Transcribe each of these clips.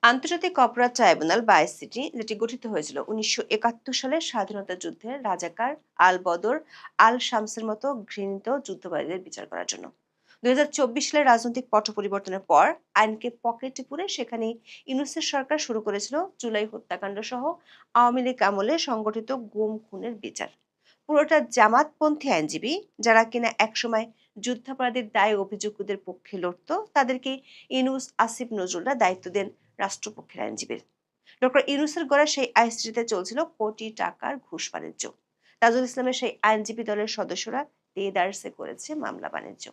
আন্তর্জাতিক অপরাধ ট্রাইব্যুনাল বা আইসিটি, যেটি গঠিত হয়েছিল 1971 সালের স্বাধীনতা যুদ্ধের রাজাকার আল বদর আল শামসের মতো ঘৃণিত যুদ্ধবাদীদের বিচার করার জন্য। 2024 সালের রাজনৈতিক পট পরিবর্তনের পর আইনকে পকেটে পুরে সেখানে ইউনূসের সরকার শুরু করেছিল জুলাই হত্যাকাণ্ড সহ আওয়ামী লীগ আমলে সংগঠিত গুম খুনের বিচার। পুরোটা জামাতপন্থী আইনজীবী, যারা কিনা একসময় যুদ্ধাপরাধীর দায় অভিযুক্তদের পক্ষে লড়ত, তাদেরকে ইউনূস আসিফ নজরুলরা দায়িত্ব দেন রাষ্ট্রপক্ষের আইনজীবীর। ডক্টর ইউনূসের গড়া সেই আইসিটিতে চলছিল কোটি টাকার ঘুষ বাণিজ্য। তাজুল ইসলামের সেই আইনজীবী দলের সদস্যরা দেদারসে করেছে মামলা বাণিজ্য।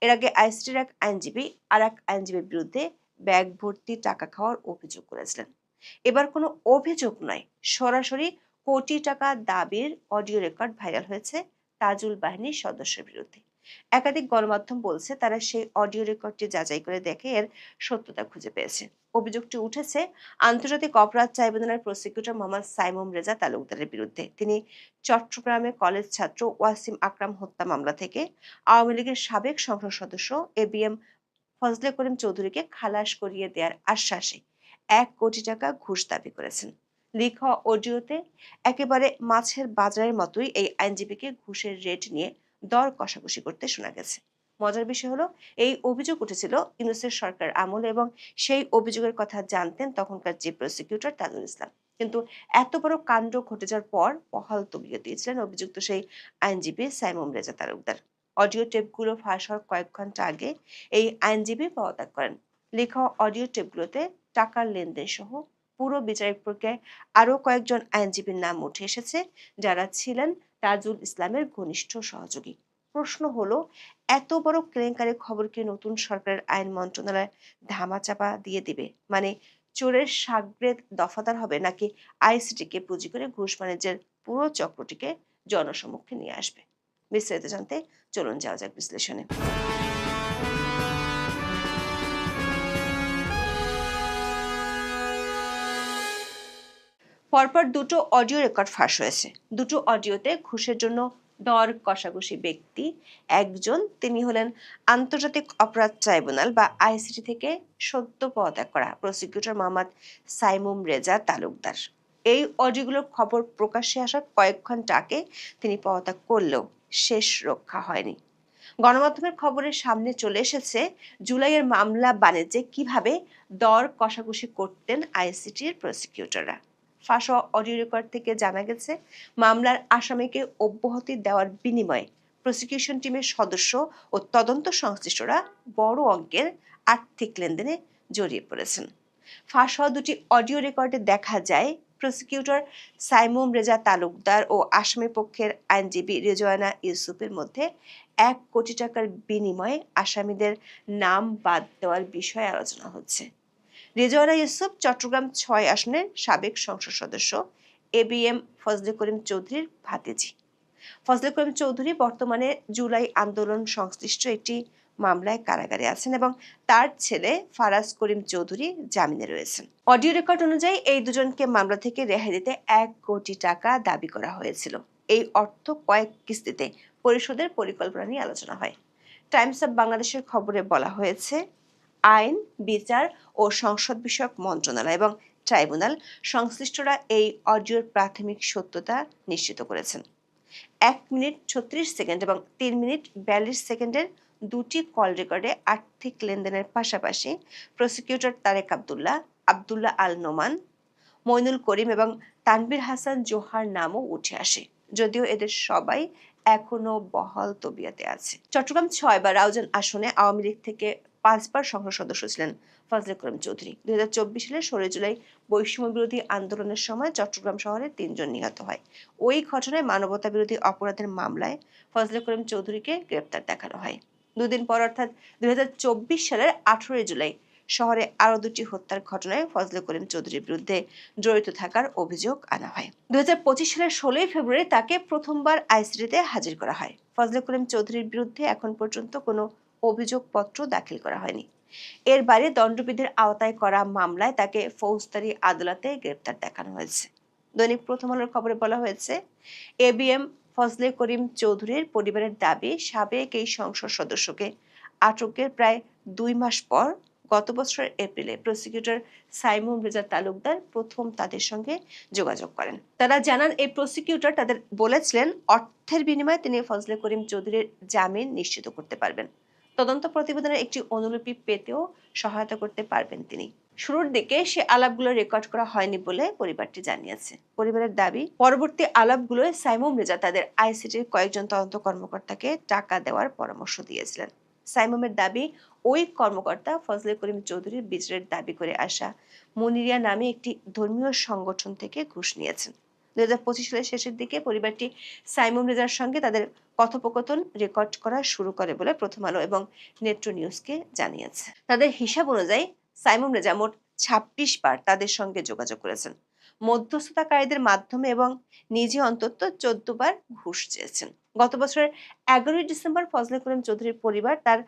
এর আগে আইসিটির এক আইনজীবী আর এক আইনজীবীর বিরুদ্ধে ব্যাগ ভর্তি টাকা খাওয়ার অভিযোগ করেছিলেন। এবার কোনো অভিযোগ নয়, সরাসরি কোটি টাকা দাবির অডিও রেকর্ড ভাইরাল হয়েছে তাজুল বাহিনীর সদস্যের বিরুদ্ধে। একাধিক গণমাধ্যম বলছে তারা সেই অডিও রেকর্ডটি যাচাই করে দেখে এর সত্যতা খুঁজে পেয়েছে। অভিযোগটি উঠেছে আন্তর্জাতিক অপরাধ ট্রাইব্যুনালের প্রসিকিউটর মোহাম্মদ সাইমুম রেজা তালুকদারের বিরুদ্ধে। তিনি চট্টগ্রামে কলেজ ছাত্র ওয়াসিম আকরাম হত্যা মামলা থেকে আওয়ামী লীগের সাবেক সংসদ সদস্য এবিএম ফজলে করিম চৌধুরীকে খালাস করিয়ে দেওয়ার আশ্বাসে 1 কোটি টাকা ঘুষ দাবি করেছেন। লিক হওয়া অডিওতে একেবারে মাছের বাজারের মতোই এই আইনজীবীকে ঘুষের রেট নিয়ে দর কষাকষি করতে শোনা গেছে। মজার বিষয় হলো, এই অভিযোগ উঠেছিল ইউনূসের সরকার আমলে এবং সেই অভিযোগের কথা জানতেন তখনকার চিফ প্রসিকিউটর তাজুল ইসলাম। কিন্তু এত বড় কাণ্ড ঘটে যাওয়ার পর বহাল তবিয়ত দিয়েছিলেন অভিযুক্ত সেই আইনজীবী সাইমুম রেজা তালুকদার। অডিও টেপগুলো ফাঁস হওয়ার কয়েক ঘন্টা আগে এই আইনজীবী পদত্যাগ করেন। লেখা অডিও টেপগুলোতে টাকার লেনদেন সহ পুরো বিচারিক প্রক্রিয়ায় আরো কয়েকজন আইনজীবীর নাম উঠে এসেছে, যারা ছিলেন তাজুল ইসলামের ঘনিষ্ঠ সহযোগী। প্রশ্ন হলো, এত বড় কেলেঙ্কারির খবর কি নতুন সরকারের আইন মন্ত্রণালয় ধামাচাপা দিয়ে দিবে? মানে চোরের সাগরেদ দফাদার হবে, নাকি আইসিটিকে পুঁজি করে ঘুষ বাণিজ্যের পুরো চক্রটিকে জনসম্মুখে নিয়ে আসবে? বিস্তারিত জানতে চলুন যাওয়া যাক বিশ্লেষণে। পরপর দুটো অডিও রেকর্ড ফাঁস হয়েছে। দুটো অডিওতে ঘুষের জন্য দর কষাকষি ব্যক্তি একজন, তিনি হলেন আন্তর্জাতিক অপরাধ ট্রাইব্যুনাল বা আইসিটি থেকে সদ্য পদত্যাগ করা প্রসিকিউটর মোহাম্মদ সাইমুম রেজা তালুকদার। এই অডিওগুলোর খবর প্রকাশ্যে আসার কয়েক ঘন্টা আগে তিনি পদত্যাগ করলেও শেষ রক্ষা হয়নি। গণমাধ্যমের খবরের সামনে চলে এসেছে জুলাইয়ের মামলা বাণিজ্যে কিভাবে দর কষাকষি করতেন আইসিটির প্রসিকিউটররা। ফাঁস হওয়া অডিও রেকর্ড থেকে জানা গেছে, মামলার আসামিকে অব্যাহতি দেওয়ার বিনিময়ে প্রসিকিউশন টিমের সদস্য ও তদন্ত সংশ্লিষ্টরা বড় অঙ্কের আর্থিক লেনদেনে জড়িয়ে পড়েছেন। ফাঁস হওয়া দুটি অডিও রেকর্ডে দেখা যায়, প্রসিকিউটর সাইমুম রেজা তালুকদার ও আসামি পক্ষের আইনজীবী রেজওয়ানা ইউসুফের মধ্যে 1 কোটি টাকার বিনিময়ে আসামিদের নাম বাদ দেওয়ার বিষয়ে আলোচনা হচ্ছে। রেজওয়ানা ইউসুফ চট্টগ্রাম 6 আসনের সাবেক সংসদ সদস্য এবিএম ফজলে করিম চৌধুরীর ভাতিজি। ফজলে করিম চৌধুরী বর্তমানে জুলাই আন্দোলন সংশ্লিষ্ট একটি মামলায় কারাগারে আছেন এবং তার ছেলে ফারাজ করিম চৌধুরী জামিনে রয়েছেন। অডিও রেকর্ড অনুযায়ী এই দুজনকে মামলা থেকে রেহাই দিতে 1 কোটি টাকা দাবি করা হয়েছিল। এই অর্থ কয়েক কিস্তিতে পরিশোধের পরিকল্পনা নিয়ে আলোচনা হয়। টাইমস অব বাংলাদেশের খবরে বলা হয়েছে, আইন, বিচার ও সংসদ বিষয়ক মন্ত্রণালয় এবং ট্রাইব্যুনাল সংশ্লিষ্টরা এই অডিওর প্রাথমিক সত্যতা নিশ্চিত করেছেন। 1 মিনিট 36 সেকেন্ড এবং 3 মিনিট 42 সেকেন্ডের দুটি কল রেকর্ডে আর্থিক লেনদেনের পাশাপাশি প্রসিকিউটর তারেক আব্দুল্লাহ, আব্দুল্লাহ আল নোমান, মইনুল করিম এবং তানভীর হাসান জোহার নামও উঠে আসে, যদিও এদের সবাই এখনো বহাল তবিয়তে আছে। চট্টগ্রাম 6 বা রাউজান আসনে আওয়ামী লীগ থেকে 5 বার সংসদ সদস্য ছিলেন ফজলে করিম চৌধুরী। 2024 সালের 16 জুলাই বৈষম্য বিরোধী আন্দোলনের সময় চট্টগ্রাম শহরে 3 জন নিহত হয়। ওই ঘটনায় মানবতা বিরোধী অপরাধের মামলায় ফজলে করিম চৌধুরীকে গ্রেপ্তার দেখানো হয়। দুদিন পর অর্থাৎ 2024 সালের 18 জুলাই শহরে আরো দুটি হত্যার ঘটনায় ফজলে করিম চৌধুরীর বিরুদ্ধে জড়িত থাকার অভিযোগ আনা হয়। 2025 সালের 16 ফেব্রুয়ারি তাকে প্রথমবার আইসিটিতে হাজির করা হয়। ফজলে করিম চৌধুরীর বিরুদ্ধে এখন পর্যন্ত কোনো অভিযোগপত্র দাখিল করা হয়নি। এর বাইরে দণ্ডবিধির আওতায় করা মামলায় তাকে ফৌজদারি আদালতে গ্রেপ্তার দেখানো হয়েছে। দৈনিক প্রথম আলোর খবরে বলা হয়েছে, এবিএম ফজলে করিম চৌধুরীর পরিবারের দাবি, সাবেক এই সংসদ সদস্যকে আটকের প্রায় 2 মাস পর গত বছরের এপ্রিলে প্রসিকিউটর সাইমুম রেজা তালুকদার প্রথম তাদের সঙ্গে যোগাযোগ করেন। তারা জানান এই প্রসিকিউটর তাদের বলেছিলেন অর্থের বিনিময়ে তিনি ফজলে করিম চৌধুরীর জামিন নিশ্চিত করতে পারবেন। তদন্ত প্রতিবেদনের একটি অনুলিপি পেতেও সহায়তা করতে পারবেন তিনি। শুরুর দিকে সে আলাপগুলো রেকর্ড করা হয়নি বলে পরিবারটি জানিয়েছে। পরিবারের দাবি, পরবর্তী আলাপগুলোয় সাইমুম রেজা তাদের আইসিটির কয়েকজন তদন্ত কর্মকর্তাকে টাকা দেওয়ার পরামর্শ দিয়েছিলেন। সাইমুমের দাবি, ওই কর্মকর্তা ফজলে করিম চৌধুরীর বিচারের দাবি করে আসা মুনিরিয়া নামে একটি ধর্মীয় সংগঠন থেকে ঘুষ নিয়েছেন। 2025 সালের শেষের দিকে পরিবারটি সাইমুম রেজার সঙ্গে তাদের কথোপকথন রেকর্ড করা শুরু করে বলে প্রথম আলো এবং নেত্র নিউজকে জানিয়েছে। তাদের হিসাব অনুযায়ী সাইমুম রেজা মোট 26 বার তাদের সঙ্গে যোগাযোগ করেছেন, মধ্যস্থতাকারীদের মাধ্যমে এবং নিজে অন্তত 14 বার ঘুষ চেয়েছেন। গত বছরের 11 ডিসেম্বর ফজলে করিম চৌধুরীর পরিবার তার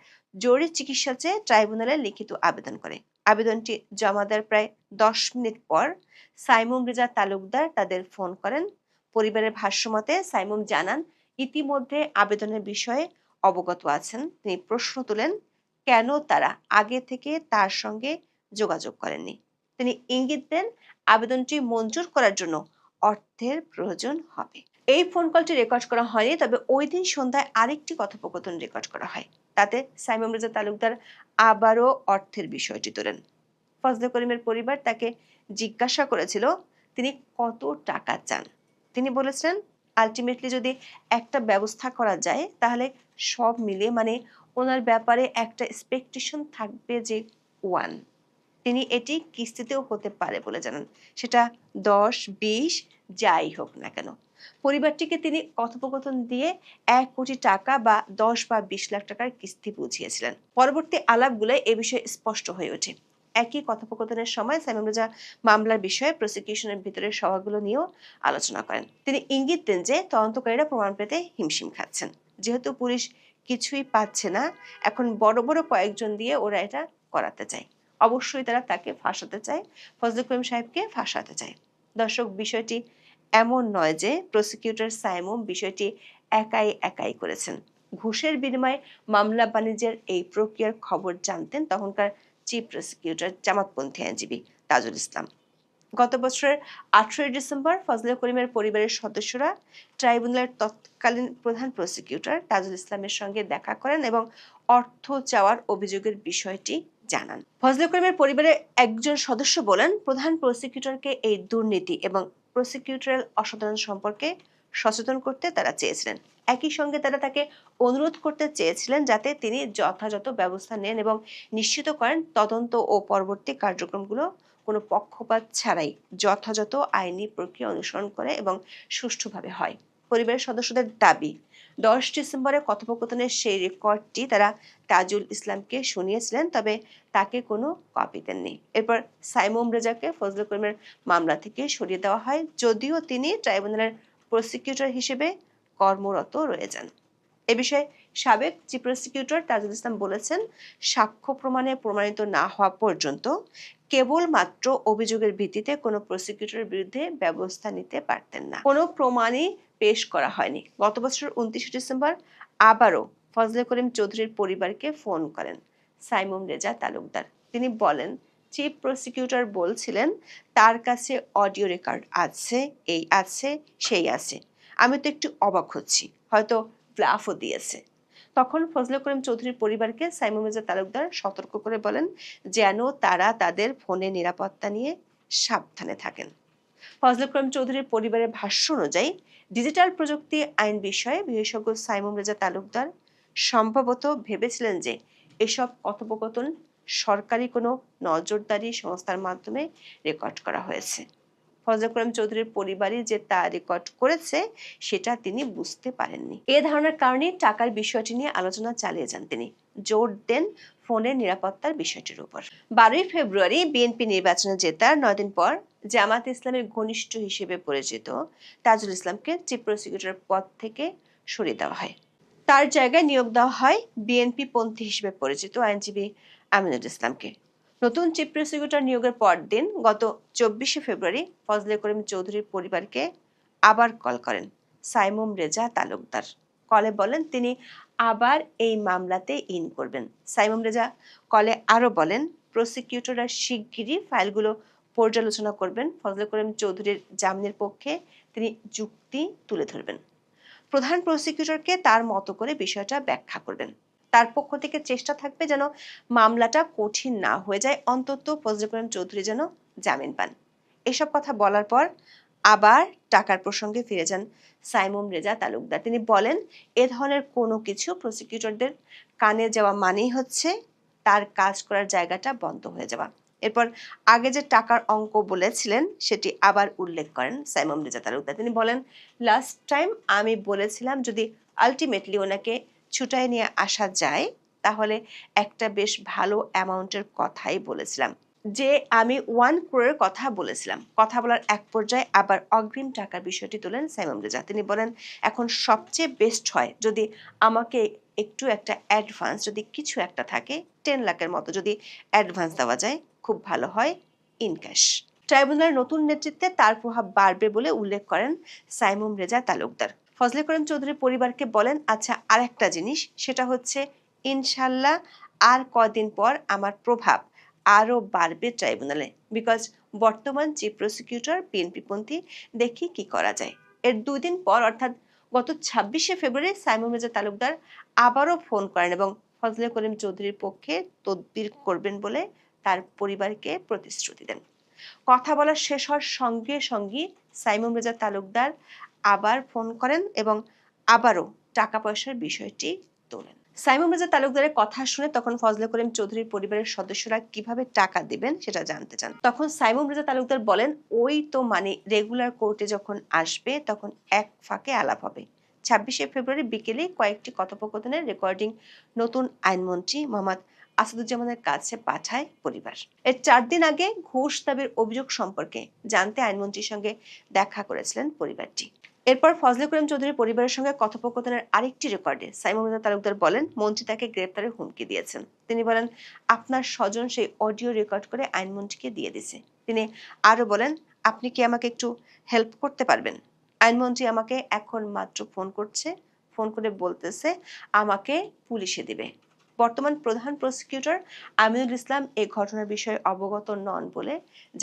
জরুরি চিকিৎসা চেয়ে ট্রাইব্যুনালে লিখিত আবেদন করে। আবেদনটি জমা দেওয়ার প্রায় 10 মিনিট পর সাইমুম রেজা তালুকদার তাদের ফোন করেন। পরিবারের ভাষ্যমতে সাইমুম জানান ইতিমধ্যে আবেদনের বিষয়ে অবগত আছেন। তিনি প্রশ্ন তোলেন কেন তারা আগে থেকে তার সঙ্গে যোগাযোগ করেননি। তিনি ইঙ্গিত দেন আবেদনটি মঞ্জুর করার জন্য অর্থের প্রয়োজন হবে। এই ফোন কলটি রেকর্ড করা হয়নি, তবে ওই দিন সন্ধ্যায় আরেকটি কথোপকথন রেকর্ড করা হয়। তাতে সাইমুম রেজা তালুকদার আবারও অর্থের বিষয়টি তোলেন। ফজলে করিমের পরিবার তাকে জিজ্ঞাসা করেছিল তিনি কত টাকা চান। তিনি বলেছিলেন আলটিমেটলি যদি একটা ব্যবস্থা করা যায় তাহলে সব মিলিয়ে ওনার ব্যাপারে একটা এক্সপেকটেশন থাকবে যে 1, তিনি এটি কিস্তিতেও হতে পারে বলে জানান, সেটা 10-20 যাই হোক না কেন। পরিবারটিকে তিনি কথোপকথন দিয়ে 1 কোটি টাকা বা 10 বা 20 লাখ টাকার কিস্তি বুঝিয়েছিলেন। পরবর্তী আলাপগুলোয় এ বিষয়ে স্পষ্ট হয়ে ওঠে। একই কথোপকথনের সময় সাইমুম রেজা মামলার বিষয়ে প্রসিকিউশনের ভিতরের সভাগুলো নিয়েও আলোচনা করেন। তিনি ইঙ্গিত দেন যে তদন্তকারীরা প্রমাণ পেতে হিমশিম খাচ্ছেন। যেহেতু পুলিশ কিছুই পাচ্ছে না, এখন বড় বড় কয়েকজন দিয়ে ওরা এটা করাতে চায়। অবশ্যই তারা তাকে ফাঁসাতে চায়, ফজলে করিম সাহেবকে ফাঁসাতে চায়। দর্শক, বিষয়টি এমন নয় যে প্রসিকিউটর সাইমুম বিষয়টি একাই করেছেন। ঘুষের বিনিময়ে মামলা বাণিজ্যের এই প্রক্রিয়ার খবর জানতেন তখনকার চিফ প্রসিকিউটর জামাতপন্থী আইনজীবী তাজুল ইসলাম। গত বছরের 18 ডিসেম্বর ফজলে করিমের পরিবারের সদস্যরা ট্রাইব্যুনালের তৎকালীন প্রধান প্রসিকিউটর তাজুল ইসলামের সঙ্গে দেখা করেন এবং অর্থ চাওয়ার অভিযোগের বিষয়টি জানান। ফজলে করিমের পরিবারের একজন সদস্য বলেন, প্রধান প্রসিকিউটরকে এই দুর্নীতি এবং প্রসিকিউটরাল অসাধারণ সম্পর্কে সচেতন করতে তারা চেয়েছিলেন। একই সঙ্গে তারা তাকে অনুরোধ করতে চেয়েছিলেন যাতে তিনি যথাযথ ব্যবস্থা নেন এবং নিশ্চিত করেন তদন্ত ও পরবর্তী কার্যক্রমগুলো কোনো পক্ষপাত ছাড়াই যথাযথ আইনি প্রক্রিয়া অনুসরণ করে এবং সুষ্ঠুভাবে হয়। পরিবারের সদস্যদের দাবি, 10 ডিসেম্বরের কথোপকথনের সেই রেকর্ডটি তারা তাজুল ইসলামকে শুনিয়েছিলেন, তবে তাকে কোনো কপি দেননি। এরপর সাইমুম রেজাকে ফজলে করিমের মামলা থেকে সরিয়ে দেওয়া হয়, যদিও তিনি ট্রাইব্যুনালের প্রসিকিউটর হিসেবে কর্মরত রয়ে যান। এ বিষয়ে সাবেক চিফ প্রসিকিউটর তাজুল ইসলাম বলেছেন, সাক্ষ্য প্রমাণে প্রমাণিত না হওয়া পর্যন্ত কেবলমাত্র অভিযোগের ভিত্তিতে কোনো প্রসিকিউটরের বিরুদ্ধে ব্যবস্থা নিতে পারতেন না। কোনো প্রমাণই পেশ করা হয়নি। গত বছর 29 ডিসেম্বর আবারও ফজলে করিম চৌধুরীর পরিবারকে ফোন করেন সাইমুম রেজা তালুকদার। তিনি বলেন, চিফ প্রসিকিউটর বলছিলেন তার কাছে অডিও রেকর্ড আছে, এই আছে, সেই আছে। আমি তো একটু অবাক হচ্ছি, হয়তো ব্লাফও দিয়েছে। তখন ফজলে করিম চৌধুরীর পরিবারকে সাইমুম রেজা তালুকদার সতর্ক করে বলেন যেন তারা তাদের ফোনে নিরাপত্তা নিয়ে সাবধানে থাকেন। ফজলে করিম চৌধুরীর পরিবারের ভাষ্য অনুযায়ী ডিজিটাল প্রযুক্তি আইন বিষয়ে বিশেষজ্ঞ সাইমুম রেজা তালুকদার সম্ভবত ভেবেছিলেন যে এসব কথোপকথন সরকারি কোনো নজরদারি সংস্থার মাধ্যমে রেকর্ড করা হয়েছে। ফজলে করিম চৌধুরীর পরিবারই যে তা রেকর্ড করেছে সেটা তিনি বুঝতে পারেননি। এ ধারণার কারণে টাকার বিষয়টি নিয়ে আলোচনা চালিয়ে যান তিনি। জোর দেন ফোনের নিরাপত্তার বিষয়টির উপর। 12 ফেব্রুয়ারি বিএনপি নির্বাচনে জেতার 9 দিন পর জামাত ইসলামের ঘনিষ্ঠ হিসেবে পরিচিত তাজুল ইসলামকে চিফ প্রসিকিউটরের পদ থেকে সরিয়ে দেওয়া হয়। তার জায়গায় নিয়োগ দেওয়া হয় বিএনপি পন্থী হিসেবে পরিচিত আইনজীবী আমিনুল ইসলামকে। নতুন চিফ প্রসিকিউটর নিয়োগের পর দিন গত 24 ফেব্রুয়ারি ফজলে করিম চৌধুরীর পরিবারকে আবার কল করেন সাইমুম রেজা তালুকদার। কলে বলেন তিনি আবার এই মামলাতে ইন করবেন। সাইমুম রেজা কলে আরো বলেন, প্রসিকিউটররা শিগগিরই ফাইলগুলো পর্যালোচনা করবেন। ফজলে করিম চৌধুরীর জামিনের পক্ষে তিনি যুক্তি তুলে ধরবেন। প্রধান প্রসিকিউটরকে তার মতো করে বিষয়টা ব্যাখ্যা করবেন। তার পক্ষ থেকে চেষ্টা থাকবে যেন মামলাটা কঠিন না হয়ে যায়, অন্তত ফজলে করিম চৌধুরী যেন জামিন পান। এসব কথা বলার পর আবার টাকার প্রসঙ্গে ফিরে যান সাইমুম রেজা তালুকদার। তিনি বলেন, এ ধরনের কোনো কিছু প্রসিকিউটরদের কানে যাওয়া মানেই হচ্ছে তার কাজ করার জায়গাটা বন্ধ হয়ে যাওয়া। এরপর আগে যে টাকার অঙ্ক বলেছিলেন সেটি আবার উল্লেখ করেন সাইমুম রেজা তালুকদার। তিনি বলেন, লাস্ট টাইম আমি বলেছিলাম যদি আলটিমেটলি ওনাকে ছুটায় নিয়ে আসা যায় তাহলে একটা বেশ ভালো অ্যামাউন্টের কথাই বলেছিলাম, যে আমি 1 crore কথা বলেছিলাম। কথা বলার এক পর্যায়ে আবার অগ্রিম টাকার বিষয়টি তোলেন সাইমুম রেজা। তিনি বলেন, এখন সবচেয়ে বেস্ট হয় যদি আমাকে একটু একটা অ্যাডভান্স, যদি কিছু একটা থাকে 10 লাখের মতো যদি অ্যাডভান্স দেওয়া যায় খুব ভালো হয় ইন ক্যাশ। ট্রাইব্যুনালের নতুন নেতৃত্বে তার প্রভাব বাড়বে বলে উল্লেখ করেন সাইমুম রেজা তালুকদার। ফজলে করিম চৌধুরীর পরিবারকে বলেন, আচ্ছা আরেকটা জিনিস, সেটা হচ্ছে ইনশাল্লাহ আর কদিন পর আমার প্রভাব আরো বাড়বে ট্রাইব্যুনালে, বিকজ বর্তমান চিফ প্রসিকিউটর বিএনপিপন্থী, দেখি কি করা যায়। এর 2 দিন পর অর্থাৎ গত 26শে ফেব্রুয়ারি সাইমুম রেজা তালুকদার আবারও ফোন করেন এবং ফজলে করিম চৌধুরীর পক্ষে তদবির করবেন বলে তার পরিবারকে প্রতিশ্রুতি দেন। কথা বলা শেষ হওয়ার সঙ্গে সঙ্গে সাইমুম রেজা তালুকদার আবার ফোন করেন এবং আবারও টাকা পয়সার বিষয়টি তোলেন। সাইমুম রেজা তালুকদারের কথা শুনে তখন ফজলে করিম চৌধুরীর পরিবারের সদস্যরা কিভাবে টাকা দিবেন সেটা জানতে চান। তখন সাইমুম রেজা তালুকদার বলেন, ওই তো মানে রেগুলার কোর্টে যখন আসবে তখন এক ফাঁকে আলাপ হবে। 26শে ফেব্রুয়ারি বিকেলে কয়েকটি কথোপকথনের রেকর্ডিং নতুন আইনমন্ত্রী মোহাম্মদ আসাদুজ্জামানের কাছে পাঠায় পরিবার। এর 4 দিন আগে ঘুষ দাবির অভিযোগ সম্পর্কে জানতে আইনমন্ত্রীর সঙ্গে দেখা করেছিলেন পরিবারটি। এরপর ফজলে করিম চৌধুরীর পরিবারের সঙ্গে কথোপকথনের আরেকটি রেকর্ডে সাইমুম রেজা তালুকদার বলেন, মন্ত্রী তাকে গ্রেপ্তারের হুমকি দিয়েছেন। তিনি বলেন, আপনার স্বজন সেই অডিও রেকর্ড করে আইনমন্ত্রীকে দিয়ে দিয়েছে। তিনি আরো বলেন, আপনি কি আমাকে একটু হেল্প করতে পারবেন? আইনমন্ত্রী আমাকে এখন মাত্র ফোন করছে, ফোন করে বলতেছে আমাকে পুলিশে দিবে। বর্তমান প্রধান প্রসিকিউটর আমিনুল ইসলাম এই ঘটনার বিষয়ে অবগত নন বলে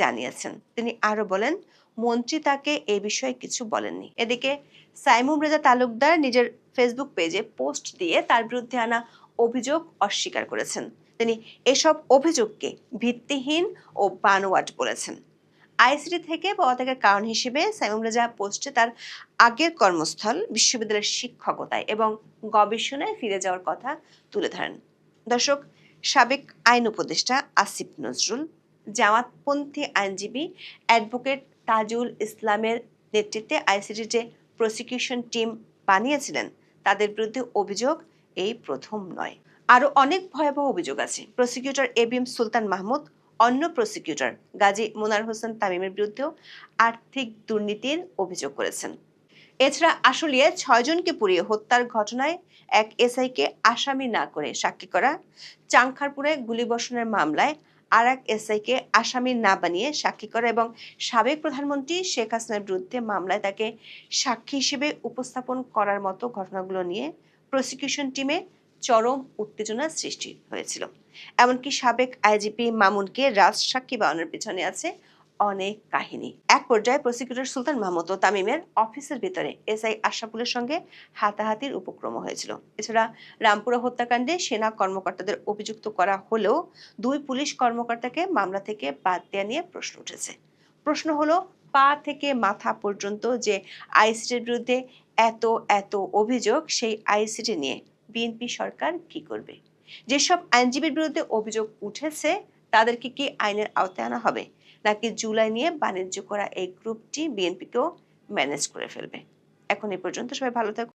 জানিয়েছেন। তিনি আরো বলেন, মন্ত্রী তাকে এই বিষয়ে কিছু বলেননি। এদিকে সাইমুম রেজা তালুকদার নিজের ফেসবুক পেজে পোস্ট দিয়ে তার বিরুদ্ধে আনা অভিযোগ অস্বীকার করেছেন। তিনি এসব অভিযোগকে ভিত্তিহীন ও বানোয়াট বলেছেন। আইসিটি থেকে পদত্যাগের কারণ হিসেবে সাইমুম রেজা পোস্টে তার আগের কর্মস্থল বিশ্ববিদ্যালয়ের শিক্ষকতায় এবং গবেষণায় ফিরে যাওয়ার কথা তুলে ধরেন। দর্শক, সাবেক আইন উপদেষ্টা আসিফ নজরুল, জামাতপন্থী আইনজীবী অ্যাডভোকেট তাজুল ইসলামের নেতৃত্বে আইসিটি যে প্রসিকিউশন টিম বানিয়েছিলেন তাদের বিরুদ্ধে অভিযোগ এই প্রথম নয়। আরো অনেক ভয়াবহ অভিযোগ আছে। প্রসিকিউটর এবিএম সুলতান মাহমুদ, অন্য প্রসিকিউটর গাজী মোনার হোসেন তামিমের বিরুদ্ধেও আর্থিক দুর্নীতির অভিযোগ করেছেন। এছাড়া আশুলিয়ায় 6 জনকে পুড়িয়ে হত্যার ঘটনায় এক এসআইকে আসামি না করে সাক্ষী করা, চাংখারপুরে গুলিবর্ষণের মামলায় আর এক এসআইকে আসামি না বানিয়ে সাক্ষী করা এবং সাবেক প্রধানমন্ত্রী শেখ হাসিনার বিরুদ্ধে মামলায় তাকে সাক্ষী হিসেবে উপস্থাপন করার মতো ঘটনাগুলো নিয়ে প্রসিকিউশন টিমে চরম উত্তেজনা সৃষ্টি হয়েছিল। এমনকি সাবেক আইজিপি মামুনকে রাজসাক্ষী বানানোর পিছনে আছে অনেক কাহিনী। এক পর্যায়ে প্রসিকিউটর সুলতান মাহমুদ ও তামিমের অফিসের ভিতরে এসআই আশরাফুলের সঙ্গে হাতাহাতির উপক্রম হয়েছিল। এছাড়া রামপুরা হত্যাকাণ্ডে সেনা কর্মকর্তাদের অভিযুক্ত করা হলেও 2 পুলিশ কর্মকর্তাকে মামলা থেকে বাদ দেওয়া নিয়ে প্রশ্ন উঠেছে। প্রশ্ন হলো, পা থেকে মাথা পর্যন্ত যে আইসিটির বিরুদ্ধে এত এত অভিযোগ, সেই আইসিটি নিয়ে বিএনপি সরকার কি করবে? যেসব আইনজীবীর বিরুদ্ধে অভিযোগ উঠেছে তাদেরকে কি আইনের আওতায় আনা হবে, নাকি জুলাই নিয়ে বাণিজ্য করা এই গ্রুপটি বিএনপিকেও ম্যানেজ করে ফেলবে? এখন এ পর্যন্ত। সবাই ভালো থাকুন।